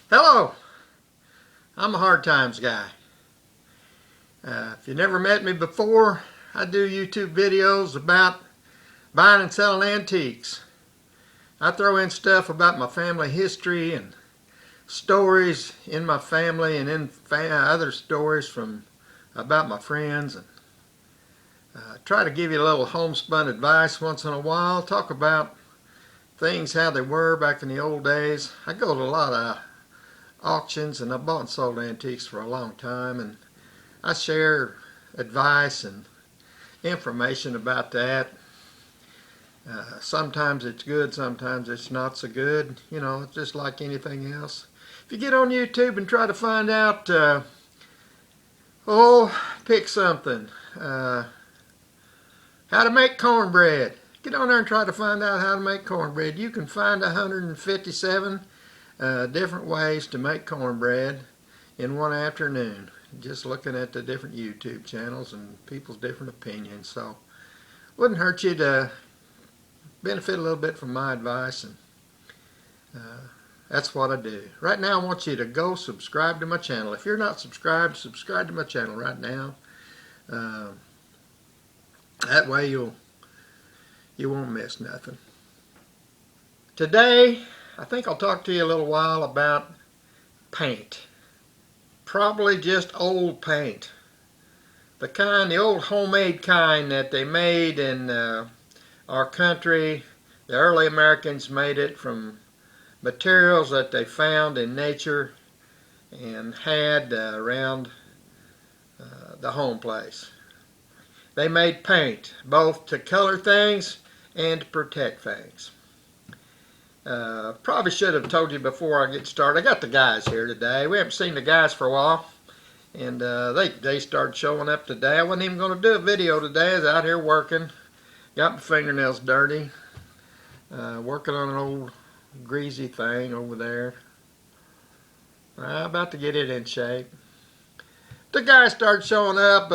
Hello, I'm a hard times guy. If you never met me before, I do YouTube videos about buying and selling antiques. I throw in stuff about my family history and stories in my family and other stories from about my friends, and try to give you a little homespun advice once in a while. Talk about things how they were back in the old days. I go to a lot of auctions and I bought and sold antiques for a long time, and I share advice and information about that. Sometimes it's good, sometimes it's not so good. You know, it's just like anything else. If you get on YouTube and try to find out, pick something. How to make cornbread. Get on there and try to find out how to make cornbread. You can find 157 different ways to make cornbread in one afternoon, just looking at the different YouTube channels and people's different opinions. So wouldn't hurt you to benefit a little bit from my advice, and that's what I do. Right now I want you to go subscribe to my channel. If you're not subscribed, subscribe to my channel right now. That way you won't miss nothing. Today I think I'll talk to you a little while about paint. Probably just old paint. The old homemade kind that they made in our country. The early Americans made it from materials that they found in nature and had around the home place. They made paint both to color things and to protect things. Probably should have told you before I get started. I got the guys here today. We haven't seen the guys for a while, and they started showing up today. I wasn't even going to do a video today. I was out here working. Got my fingernails dirty. Working on an old greasy thing over there. About to get it in shape. The guys started showing up.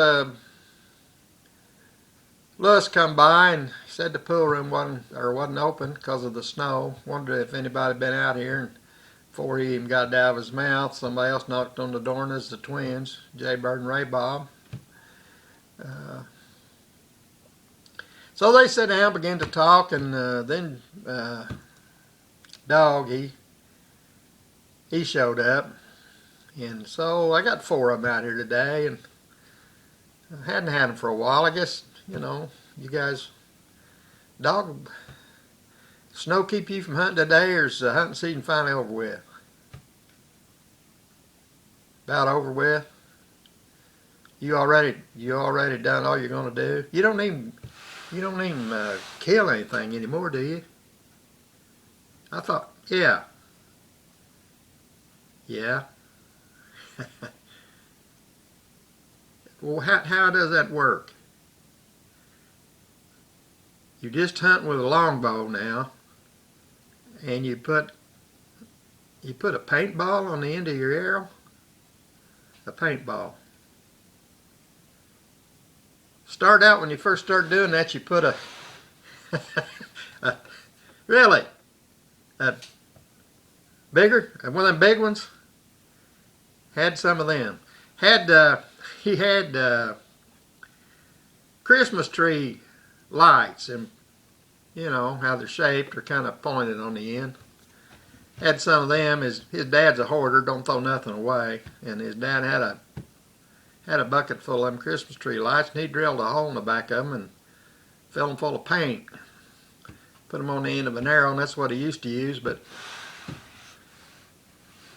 Lewis come by and said the pool room wasn't open because of the snow. Wondered if anybody had been out here, and before he even got it out of his mouth, somebody else knocked on the door, and it's the twins, Jay Bird and Ray Bob. So they sat down, began to talk, and then Dog, he showed up. And so I got 4 of them out here today, and I hadn't had them for a while. I guess, you know, you guys, Dog, snow keep you from hunting today, or is hunting season finally over with? About over with? You already done all you're gonna do? You don't even kill anything anymore, do you? I thought, yeah. Well, how does that work? You just hunt with a longbow now, and you put a paintball on the end of your arrow. A paintball. Start out when you first start doing that, you put a really a bigger, one of them big ones. Had some of them. He had Christmas tree lights, and you know how they're shaped or kind of pointed on the end. Had some of them. His dad's a hoarder, don't throw nothing away, and his dad had a bucket full of them Christmas tree lights, and he drilled a hole in the back of them and filled them full of paint. Put them on the end of an arrow, and that's what he used to use, but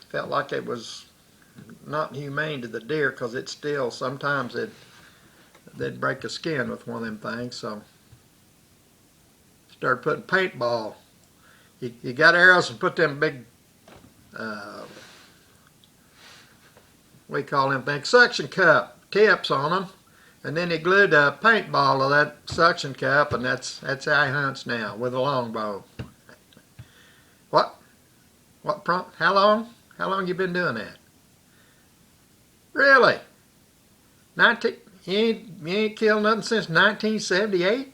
felt like it was not humane to the deer, because it still, sometimes they'd break a skin with one of them things. So started putting paintball. You got arrows and put them big, what do you call them things, suction cup tips on them, and then he glued a paintball to that suction cup, and that's how he hunts now, with a longbow. How long you been doing that? Really? You ain't killed nothing since 1978?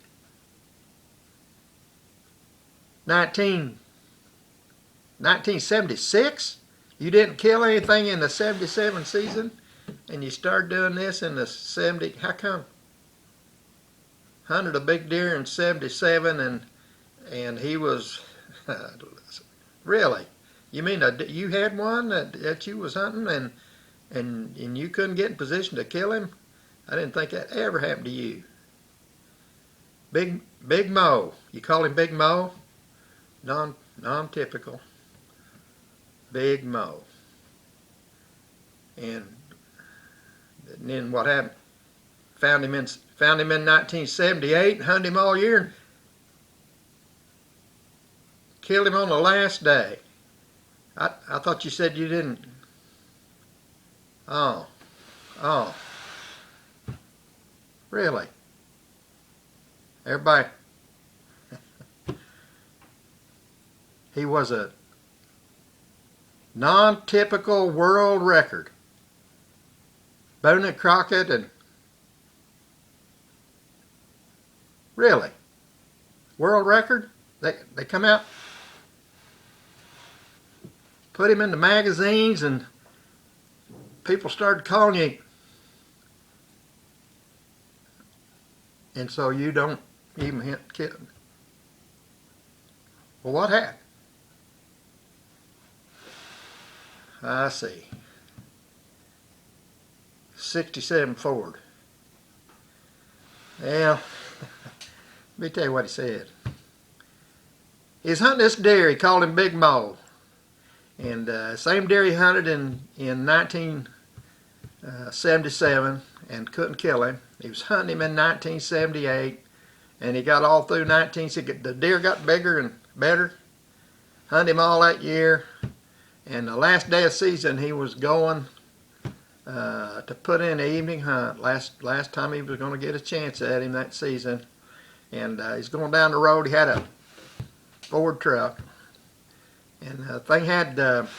1976? You didn't kill anything in the 77 season, and you started doing this in the 70. How come? Hunted a big deer in 77, and he was really. You mean you had one that you was hunting and you couldn't get in position to kill him? I didn't think that ever happened to you. Big Mo. You call him Big Mo? Non-typical. Big Mo. And then what happened? Found him in 1978 and hunted him all year and killed him on the last day. I thought you said you didn't. Oh. Really? Everybody. He was a non-typical world record. Boone and Crockett and really? World record? They come out, put him in the magazines, and people started calling you. And so you don't even hit kid. Well, what happened? I see. 67 Ford. Well, let me tell you what he said. He's hunting this deer. He called him Big Mo. And same deer he hunted in 1977 and couldn't kill him. He was hunting him in 1978, and he got all through 1960. The deer got bigger and better. Hunted him all that year. And the last day of season, he was going to put in an evening hunt. Last time he was going to get a chance at him that season. And he's going down the road. He had a Ford truck. And the thing had them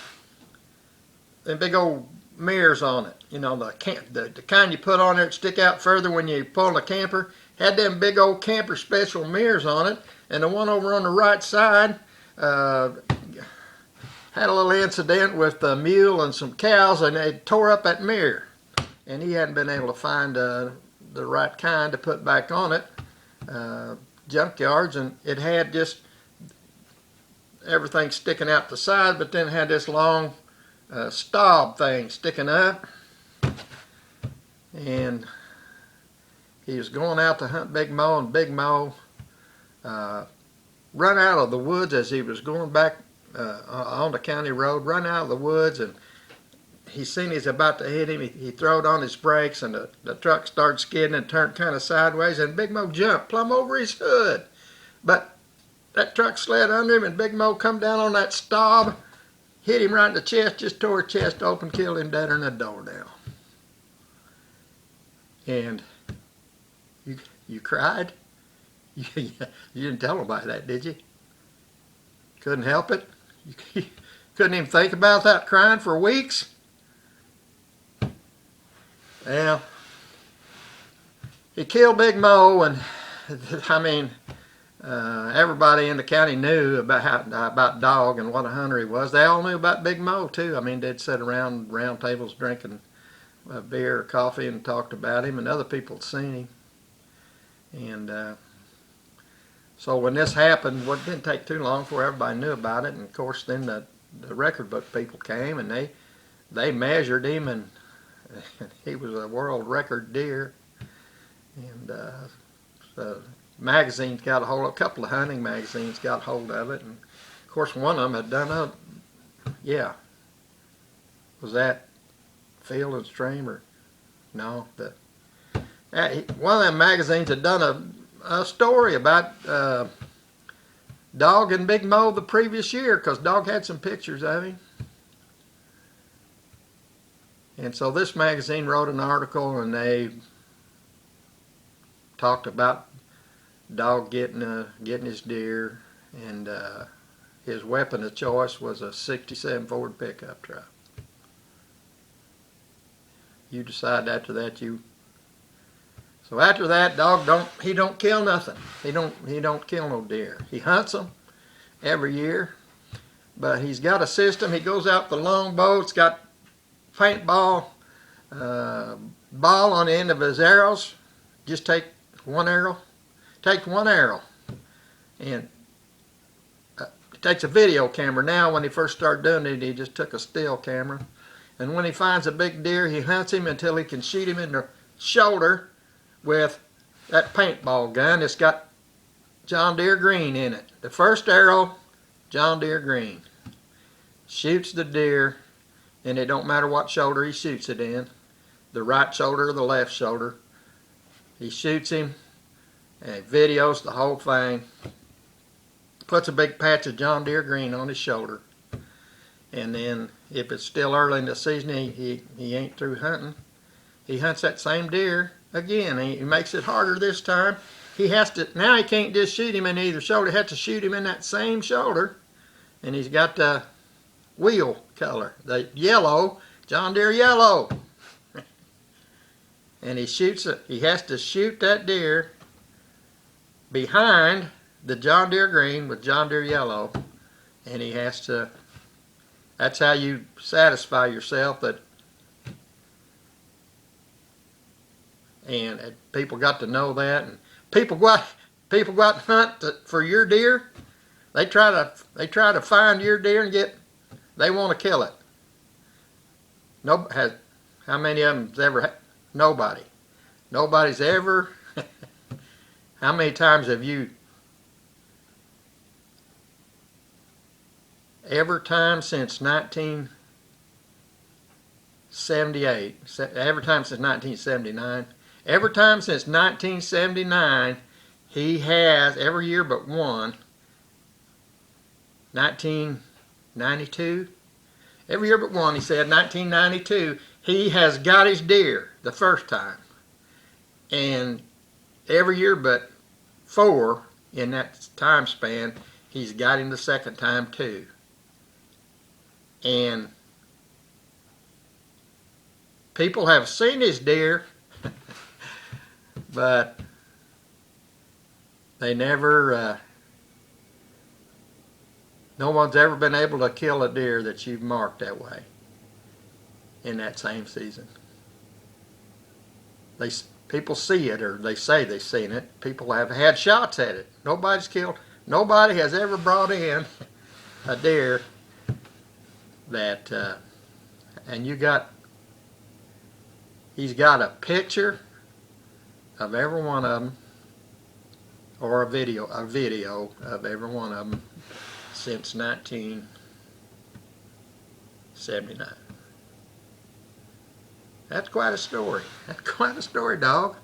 big old mirrors on it. You know, the kind you put on there that stick out further when you pull a camper. Had them big old camper special mirrors on it. And the one over on the right side had a little incident with a mule and some cows, and they tore up that mirror. And he hadn't been able to find the right kind to put back on it. Junkyards, and it had just everything sticking out the side, but then it had this long stub thing sticking up. And he was going out to hunt Big Mo, and Big Mo run out of the woods as he was going back on the county road, run out of the woods, and he seen he's about to hit him. He throwed on his brakes, and the truck started skidding and turned kind of sideways, and Big Mo jumped plumb over his hood. But that truck slid under him, and Big Mo come down on that stub, hit him right in the chest, just tore his chest open, killed him deader than a doornail. And you cried? You didn't tell nobody that, did you? Couldn't help it? You couldn't even think about that crying for weeks? Well, he killed Big Mo, and I mean, everybody in the county knew about Dog and what a hunter he was. They all knew about Big Mo too. I mean, they'd sit around round tables drinking beer or coffee and talked about him, and other people had seen him. And so when this happened, it didn't take too long before everybody knew about it. And of course, then the record book people came, and they measured him, and he was a world record deer. And the magazines got a hold of, a couple of hunting magazines got a hold of it, and of course one of them had done was that Field and Stream, or no, one of them magazines had done a story about Dog and Big Mo the previous year, because Dog had some pictures of him. And so this magazine wrote an article, and they talked about Dog getting his deer, and his weapon of choice was a 67 Ford pickup truck. You decide after that So after that, Dog don't kill nothing. He don't kill no deer. He hunts them every year. But he's got a system. He goes out the longbow. It's got paintball ball on the end of his arrows. Just take one arrow. Take one arrow. And he takes a video camera now. When he first started doing it, he just took a still camera. And when he finds a big deer, he hunts him until he can shoot him in the shoulder with that paintball gun. It's got John Deere green in it. The first arrow, John Deere green. Shoots the deer, and it don't matter what shoulder he shoots it in, the right shoulder or the left shoulder. He shoots him and videos the whole thing. Puts a big patch of John Deere green on his shoulder. And then if it's still early in the season, he ain't through hunting, he hunts that same deer again. He makes it harder this time. He has to, now he can't just shoot him in either shoulder. He has to shoot him in that same shoulder. And he's got the wheel color, the yellow, John Deere yellow. And he shoots it. He has to shoot that deer behind the John Deere green with John Deere yellow. And he has to, that's how you satisfy yourself that. And people got to know that, and people go out and hunt for your deer. They try to find your deer and they want to kill it. How many of them's ever? Nobody. Nobody's ever. How many times have you? Every time since 1978. Every time since 1979. Every time since 1979, he has, every year but one, 1992, every year but one, he said, 1992, he has got his deer the first time. And every year but four in that time span, he's got him the second time too. And people have seen his deer, but they never, no one's ever been able to kill a deer that you've marked that way in that same season. People see it, or they say they've seen it. People have had shots at it. Nobody's killed. Nobody has ever brought in a deer that, and he's got a picture of every one of them, or a video of every one of them since 1979. That's quite a story. That's quite a story, dog.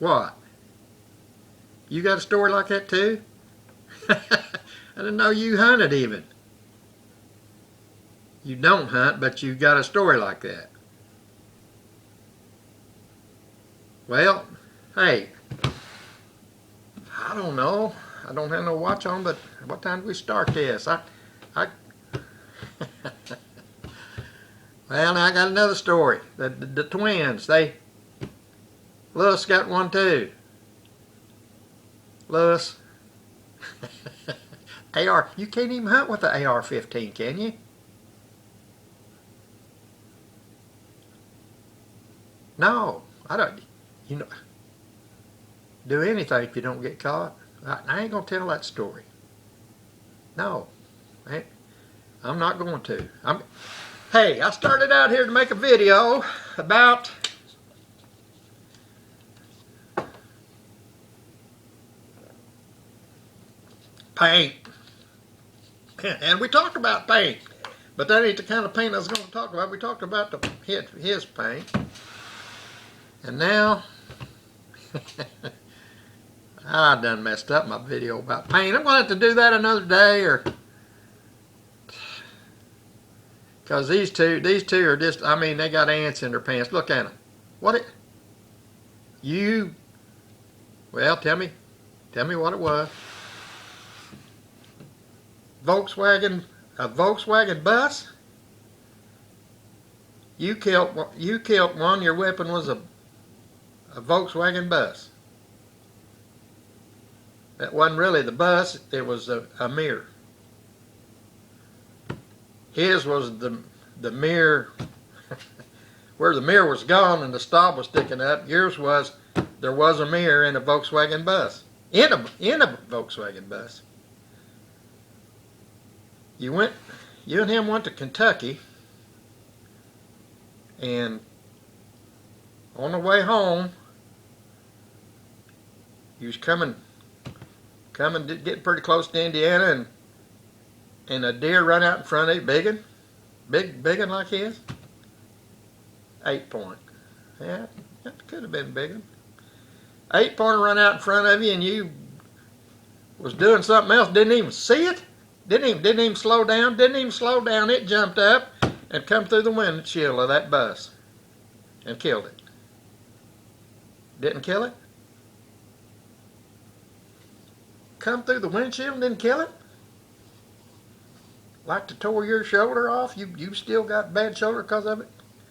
What? You got a story like that too? I didn't know you hunted even. You don't hunt, but you got a story like that. Well, hey, I don't know. I don't have no watch on, but what time do we start this? Well, now I got another story. The twins, Lewis got one too. Lewis. You can't even hunt with the AR-15, can you? No, I don't. Do anything if you don't get caught. I ain't gonna tell that story. No, I'm not going to. Hey, I started out here to make a video about paint, and we talked about paint, but that ain't the kind of paint I was going to talk about. We talked about his paint, and now I done messed up my video about paint. I'm going to have to do that another day, because these two are just, I mean, they got ants in their pants. Look at them. Well, tell me what it was. A Volkswagen bus? You killed one, your weapon was a Volkswagen bus. That wasn't really the bus, it was a mirror. His was the mirror, where the mirror was gone and the stop was sticking up. Yours was, there was a mirror in a Volkswagen bus. In a Volkswagen bus. You and him went to Kentucky, and on the way home, you was getting pretty close to Indiana, and a deer run out in front of you, big one like his. 8-point. Yeah, that could have been big one. 8-pointer run out in front of you, and you was doing something else, didn't even see it, didn't even slow down, it jumped up and come through the windshield of that bus and killed it. Didn't kill it? Come through the windshield and didn't kill it? Like to tore your shoulder off? You still got bad shoulder because of it?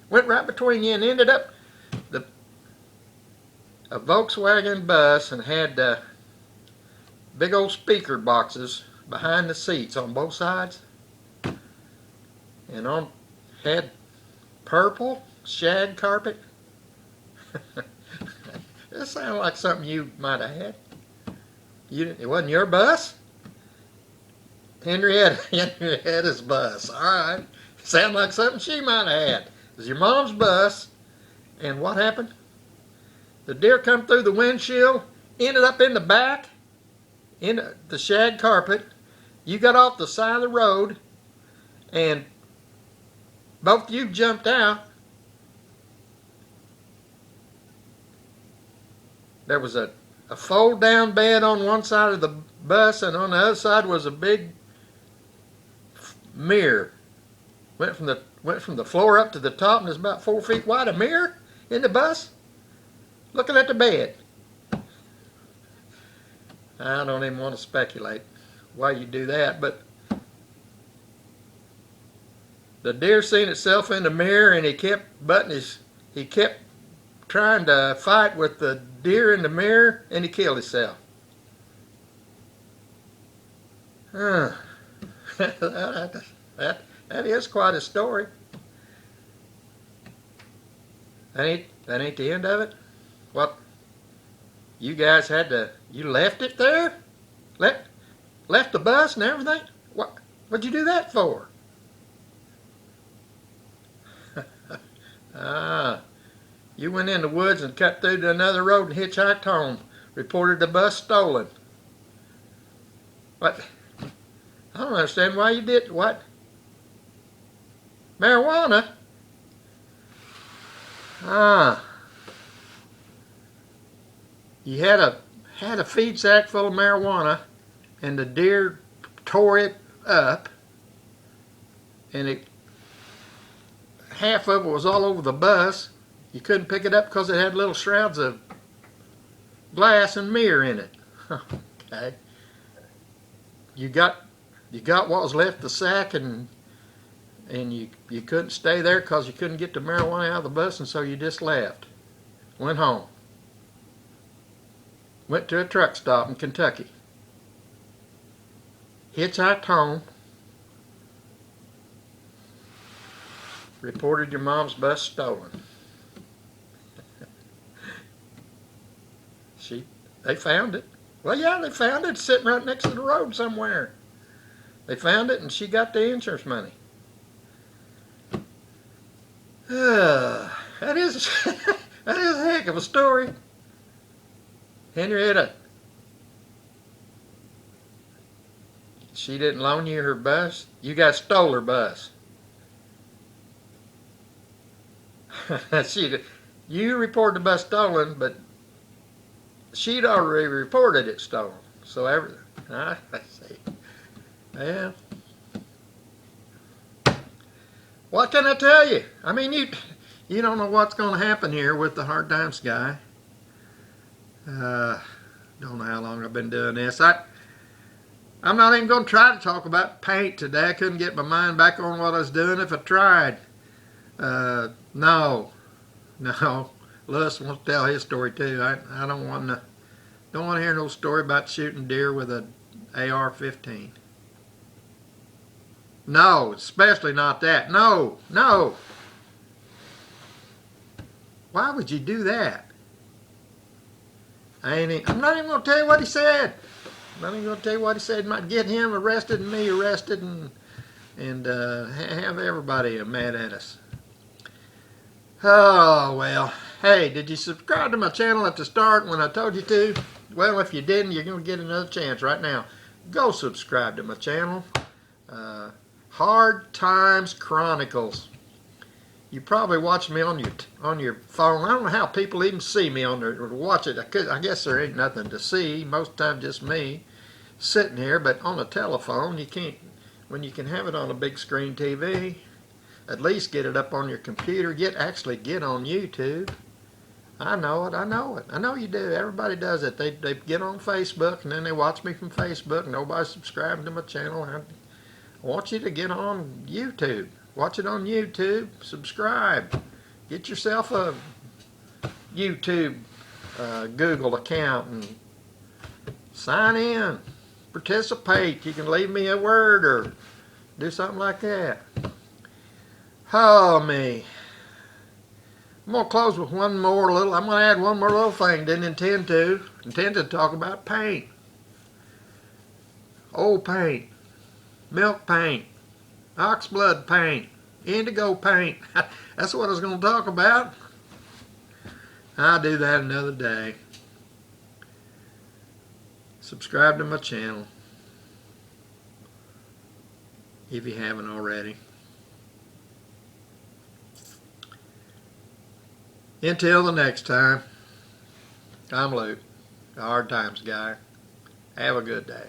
Went right between you and ended up a Volkswagen bus, and had big old speaker boxes behind the seats on both sides, and had purple shag carpet. This sounded like something you might have had. It wasn't your bus? Henrietta's bus. All right. Sounded like something she might have had. It was your mom's bus, and what happened? The deer come through the windshield, ended up in the back, in the shag carpet. You got off the side of the road, and both of you jumped out. There was a fold-down bed on one side of the bus, and on the other side was a big mirror. Went from the floor up to the top, and it's about 4 feet wide. A mirror in the bus, looking at the bed. I don't even want to speculate why you do that, but the deer seen itself in the mirror, and he kept trying to fight with the deer in the mirror, and he killed himself. That is quite a story. That ain't the end of it. What? You guys you left it there? Left the bus and everything? What'd you do that for? You went in the woods and cut through to another road and hitchhiked home. Reported the bus stolen. What? I don't understand why you did what? Marijuana? You had a feed sack full of marijuana, and the deer tore it up, and half of it was all over the bus. You couldn't pick it up because it had little shrouds of glass and mirror in it. Okay. You got what was left of the sack, and you couldn't stay there because you couldn't get the marijuana out of the bus, and so you just left. Went home. Went to a truck stop in Kentucky. Hitchhiked home. Reported your mom's bus stolen. They found it. Well, yeah, they found it sitting right next to the road somewhere. They found it, and she got the insurance money. That is a heck of a story. Henrietta, she didn't loan you her bus? You guys stole her bus. You reported the bus stolen, but she'd already reported it stolen. So everything. I see. Yeah. What can I tell you? I mean, you don't know what's going to happen here with the Hard Times guy. Don't know how long I've been doing this. I'm not even going to try to talk about paint today. I couldn't get my mind back on what I was doing if I tried. No. Lewis wants to tell his story too. I don't want to hear no story about shooting deer with an AR-15. No, especially not that. No, no. Why would you do that? I'm not even going to tell you what he said. I'm not even going to tell you what he said. It might get him arrested and me arrested and have everybody mad at us. Oh, well. Hey, did you subscribe to my channel at the start when I told you to? Well, if you didn't, you're going to get another chance right now. Go subscribe to my channel. Hard Times Chronicles. You probably watch me on your phone. I don't know how people even see me on there or watch it. I guess there ain't nothing to see. Most of the time, just me sitting here. But on a telephone, you can't. When you can have it on a big screen TV, at least get it up on your computer. Actually get on YouTube. I know it. I know it. I know you do. Everybody does it. They get on Facebook and then they watch me from Facebook. Nobody's subscribing to my channel. I want you to get on YouTube. Watch it on YouTube. Subscribe. Get yourself a YouTube Google account and sign in. Participate. You can leave me a word or do something like that. Oh, me. I'm going to close with one more little, I'm going to add one more little thing. Didn't intend to. Intended to talk about paint. Old paint. Milk paint. Oxblood paint. Indigo paint. That's what I was going to talk about. I'll do that another day. Subscribe to my channel if you haven't already. Until the next time, I'm Luke, the Hard Times guy. Have a good day.